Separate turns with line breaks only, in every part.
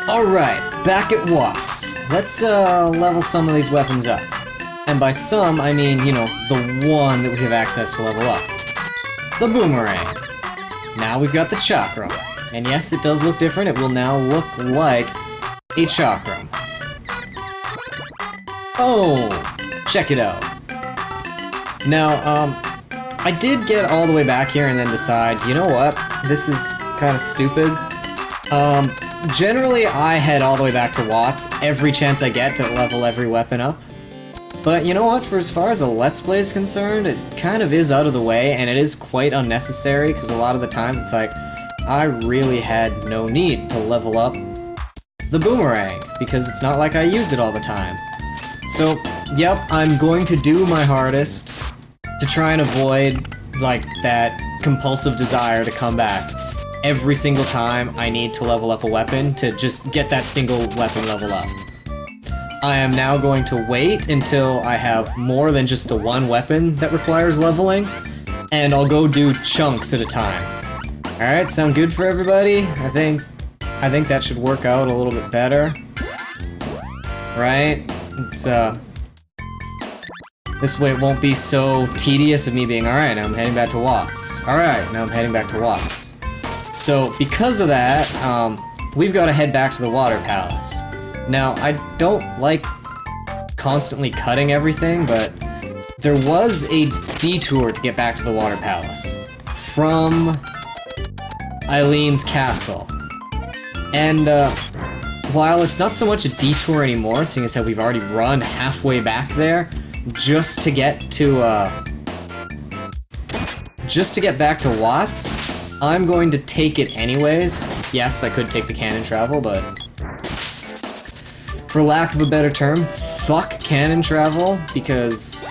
Alright, back at Watts. Let's level some of these weapons up. And by some, I mean, you know, the one that we have access to level up. The boomerang. Now we've got the chakram. And yes, it does look different. It will now look like a chakram. Oh, check it out. Now, I did get all the way back here and then decide, you know what, this is kind of stupid. Generally I head all the way back to Watts every chance I get to level every weapon up. But you know what, for as far as a Let's Play is concerned, it kind of is out of the way, and it is quite unnecessary, because a lot of the times it's like, I really had no need to level up the boomerang, because it's not like I use it all the time. So, yep, I'm going to do my hardest to try and avoid, like, that compulsive desire to come back every single time I need to level up a weapon to just get that single weapon level up. I am now going to wait until I have more than just the one weapon that requires leveling, and I'll go do chunks at a time. Alright, sound good for everybody? I think that should work out a little bit better. Right? It's, this way it won't be so tedious of me being, alright, now I'm heading back to Watts. Alright, now I'm heading back to Watts. So, because of that, we've got to head back to the Water Palace. Now, I don't like constantly cutting everything, but there was a detour to get back to the Water Palace from Eileen's castle. And, while it's not so much a detour anymore, seeing as how we've already run halfway back there, just to get back to Watts, I'm going to take it anyways. Yes, I could take the cannon travel, but for lack of a better term, fuck cannon travel, because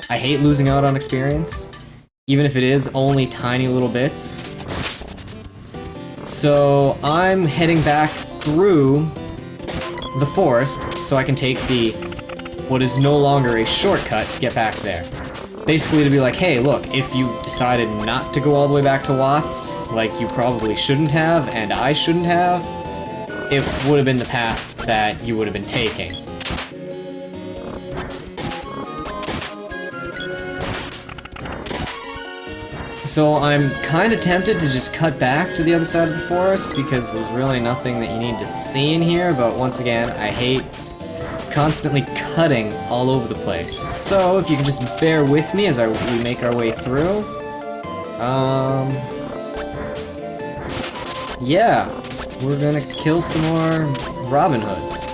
I hate losing out on experience, even if it is only tiny little bits. So I'm heading back through the forest so I can take what is no longer a shortcut to get back there. Basically to be like, hey, look, if you decided not to go all the way back to Watts, like you probably shouldn't have, and I shouldn't have, it would have been the path that you would have been taking. So I'm kind of tempted to just cut back to the other side of the forest, because there's really nothing that you need to see in here, but once again, I hate constantly cutting all over the place. So if you can just bear with me as we make our way through. Yeah, we're gonna kill some more Robin Hoods.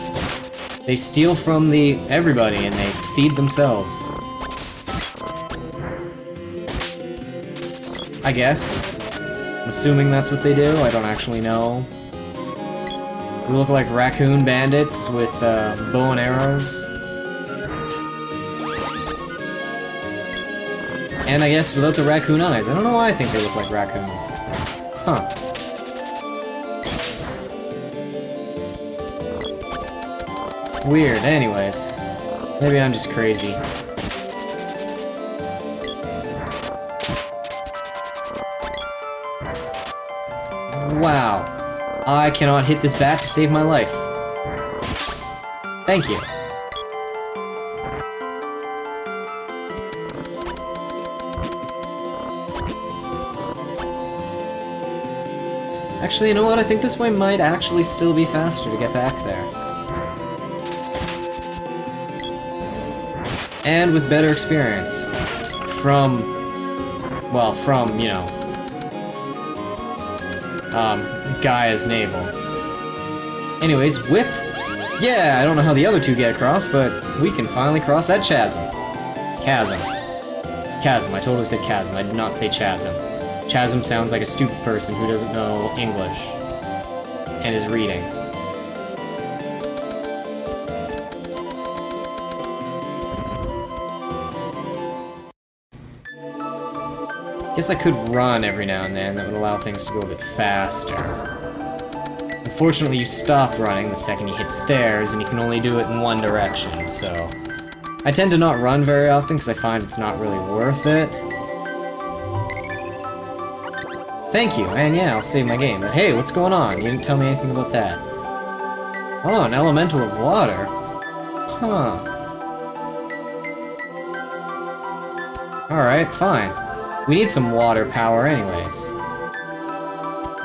They steal from everybody and they feed themselves. I guess. I'm assuming that's what they do, I don't actually know. We look like raccoon bandits with bow and arrows. And I guess without the raccoon eyes. I don't know why I think they look like raccoons. Huh. Weird, anyways. Maybe I'm just crazy. Wow. I cannot hit this bat to save my life. Thank you. Actually, you know what? I think this way might actually still be faster to get back there. And with better experience. From, you know, Gaia's navel. Anyways, whip! Yeah, I don't know how the other two get across, but we can finally cross that chasm. Chasm. Chasm, I totally said chasm, I did not say chasm. Chasm sounds like a stupid person who doesn't know English. And is reading. Guess I could run every now and then, that would allow things to go a bit faster. Unfortunately, you stop running the second you hit stairs, and you can only do it in one direction, so... I tend to not run very often, because I find it's not really worth it. Thank you, and yeah, I'll save my game. But hey, what's going on? You didn't tell me anything about that. Oh, an elemental of water. Huh. Alright, fine. We need some water power anyways.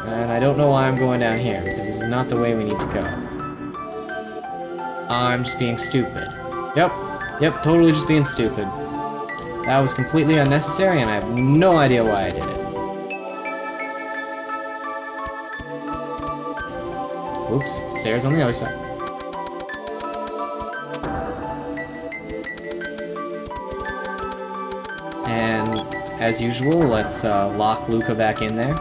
And I don't know why I'm going down here, because this is not the way we need to go. I'm just being stupid. Yep, totally just being stupid. That was completely unnecessary, and I have no idea why I did it. Oops, stairs on the other side. And, as usual, let's lock Luca back in there.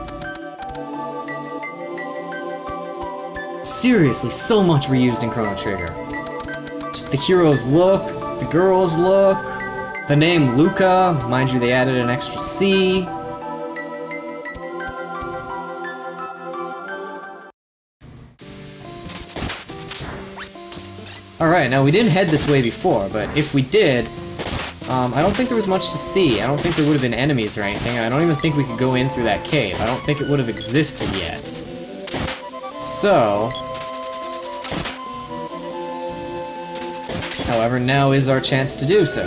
Seriously, so much reused in Chrono Trigger. Just the hero's look, the girl's look, the name Luca, mind you they added an extra C. Alright, now we didn't head this way before, but if we did, I don't think there was much to see. I don't think there would have been enemies or anything. I don't even think we could go in through that cave. I don't think it would have existed yet. So... however, now is our chance to do so.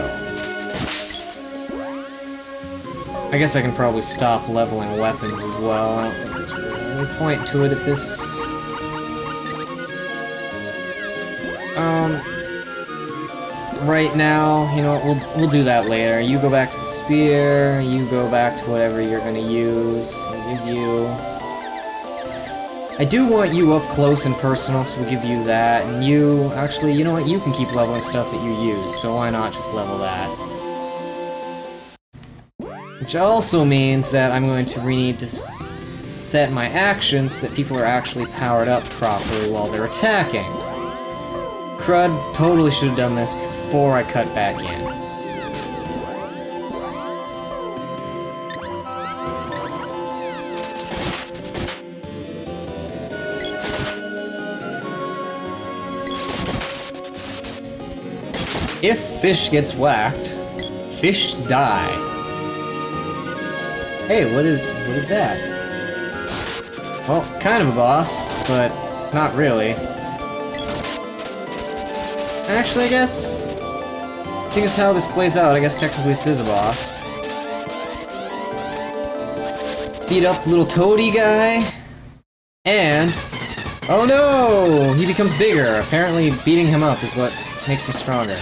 I guess I can probably stop leveling weapons as well. I don't think there's really any point to it at this... right now, you know what, we'll do that later. You go back to the spear, you go back to whatever you're gonna use. I'll give you... I do want you up close and personal, so we'll give you that. And you, actually, you know what, you can keep leveling stuff that you use, so why not just level that? Which also means that I'm going to need to set my actions so that people are actually powered up properly while they're attacking. Crud, totally should have done this before I cut back in. If fish gets whacked, fish die. Hey, what is that? Well, kind of a boss, but not really. Actually, I guess, seeing as how this plays out, I guess technically this is a boss. Beat up little toady guy, and... oh no! He becomes bigger. Apparently beating him up is what makes him stronger.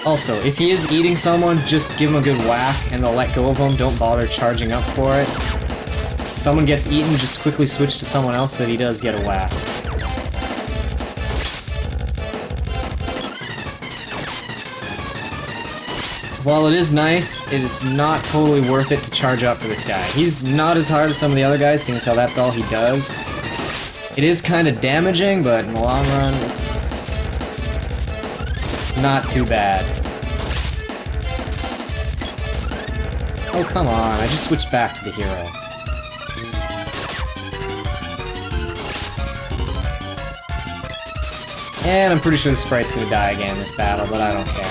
Also, if he is eating someone, just give him a good whack and they'll let go of him. Don't bother charging up for it. If someone gets eaten, just quickly switch to someone else so that he does get a whack. While it is nice, it is not totally worth it to charge up for this guy. He's not as hard as some of the other guys, seeing as how that's all he does. It is kind of damaging, but in the long run, it's not too bad. Oh, come on, I just switched back to the hero. And I'm pretty sure the sprite's gonna die again in this battle, but I don't care.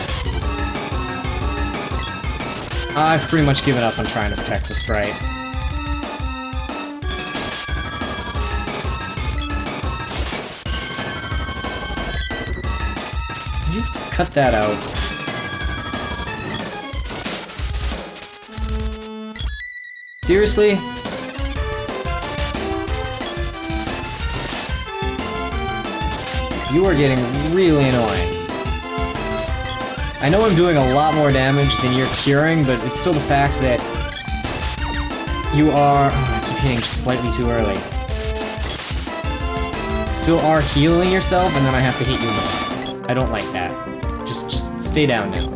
I've pretty much given up on trying to protect the sprite. Can you cut that out? Seriously? You are getting really annoying. I know I'm doing a lot more damage than you're curing, but it's still the fact that you are... oh, I keep hitting just slightly too early. Still are healing yourself, and then I have to hit you more. I don't like that. Just stay down now.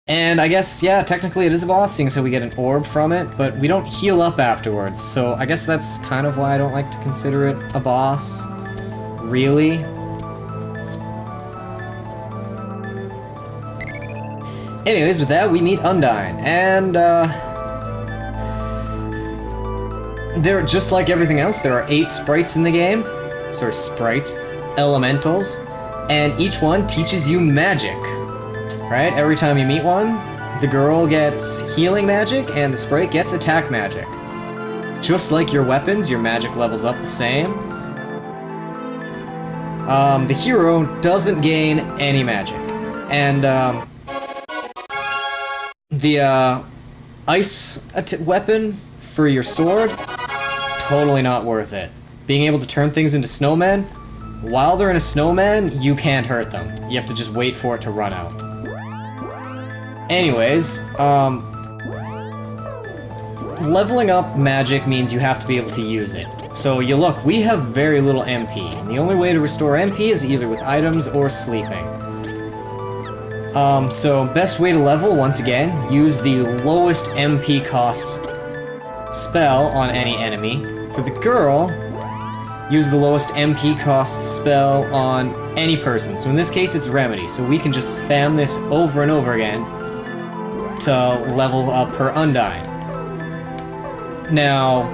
And I guess, yeah, technically it is a boss, seeing so we get an orb from it, but we don't heal up afterwards, so I guess that's kind of why I don't like to consider it a boss. Really? Anyways, with that, we meet Undyne, and, they're just like everything else. There are 8 sprites in the game. Sorry, sprites. Elementals. And each one teaches you magic. Right? Every time you meet one, the girl gets healing magic, and the sprite gets attack magic. Just like your weapons, your magic levels up the same. The hero doesn't gain any magic. And, the, ice weapon for your sword, totally not worth it. Being able to turn things into snowmen, while they're in a snowman, you can't hurt them. You have to just wait for it to run out. Anyways, leveling up magic means you have to be able to use it. So you look, we have very little MP, and the only way to restore MP is either with items or sleeping. So best way to level, once again, use the lowest MP cost spell on any enemy. For the girl, use the lowest MP cost spell on any person. So in this case, it's Remedy, so we can just spam this over and over again to level up her Undyne. Now,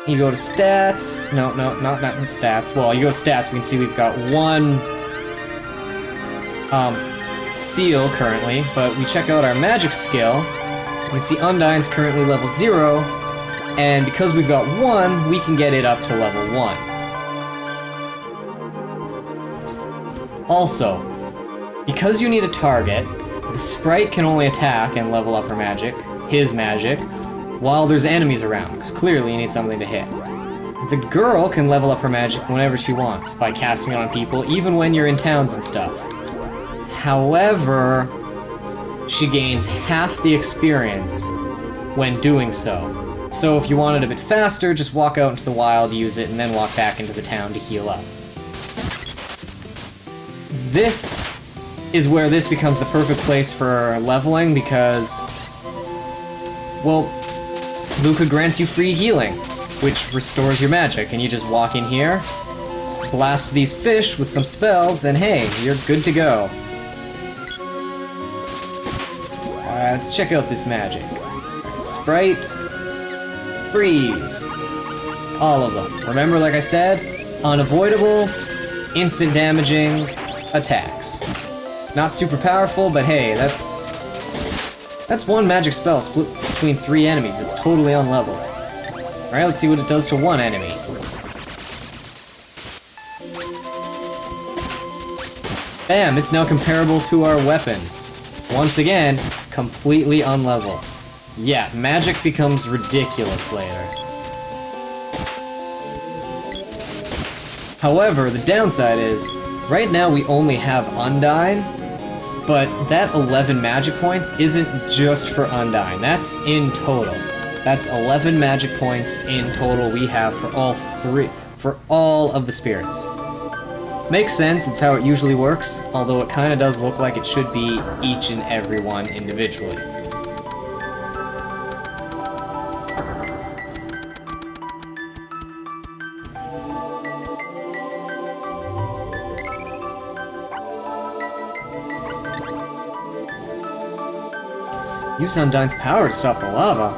you go to stats. No, not stats. Well, you go to stats, we can see we've got one seal currently, but we check out our magic skill. You can see Undyne's currently level 0, and because we've got 1, we can get it up to level 1. Also, because you need a target, the sprite can only attack and level up her magic, his magic, while there's enemies around, because clearly you need something to hit. The girl can level up her magic whenever she wants, by casting it on people, even when you're in towns and stuff. However, she gains half the experience when doing so. So if you want it a bit faster, just walk out into the wild, use it, and then walk back into the town to heal up. This is where this becomes the perfect place for leveling because, well, Luca grants you free healing, which restores your magic, and you just walk in here, blast these fish with some spells, and hey, you're good to go. Let's check out this magic. Sprite, freeze. All of them. Remember, like I said, unavoidable, instant damaging attacks. Not super powerful, but hey, that's one magic spell split between 3 enemies that's totally unleveled. Alright, let's see what it does to one enemy. Bam, it's now comparable to our weapons. Once again, completely unleveled. Yeah, magic becomes ridiculous later. However, the downside is, right now we only have Undyne, but that 11 magic points isn't just for Undyne, that's in total. That's 11 magic points in total we have for all of the spirits. Makes sense, it's how it usually works, although it kinda does look like it should be each and every one individually. Use Undyne's power to stop the lava.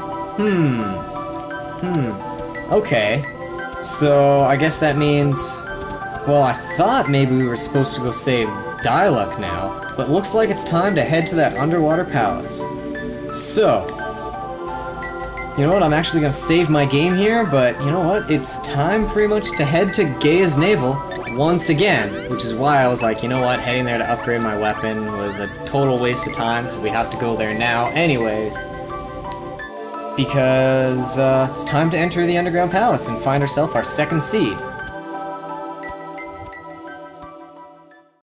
Okay. So, I guess that means... Well, I thought maybe we were supposed to go save Diluc now, but looks like it's time to head to that underwater palace. So... You know what, I'm actually gonna save my game here, but you know what? It's time pretty much to head to Gaia's Navel once again, which is why I was like, you know what, heading there to upgrade my weapon was a total waste of time, because we have to go there now anyways. Because, it's time to enter the Underground Palace and find ourselves our second seed.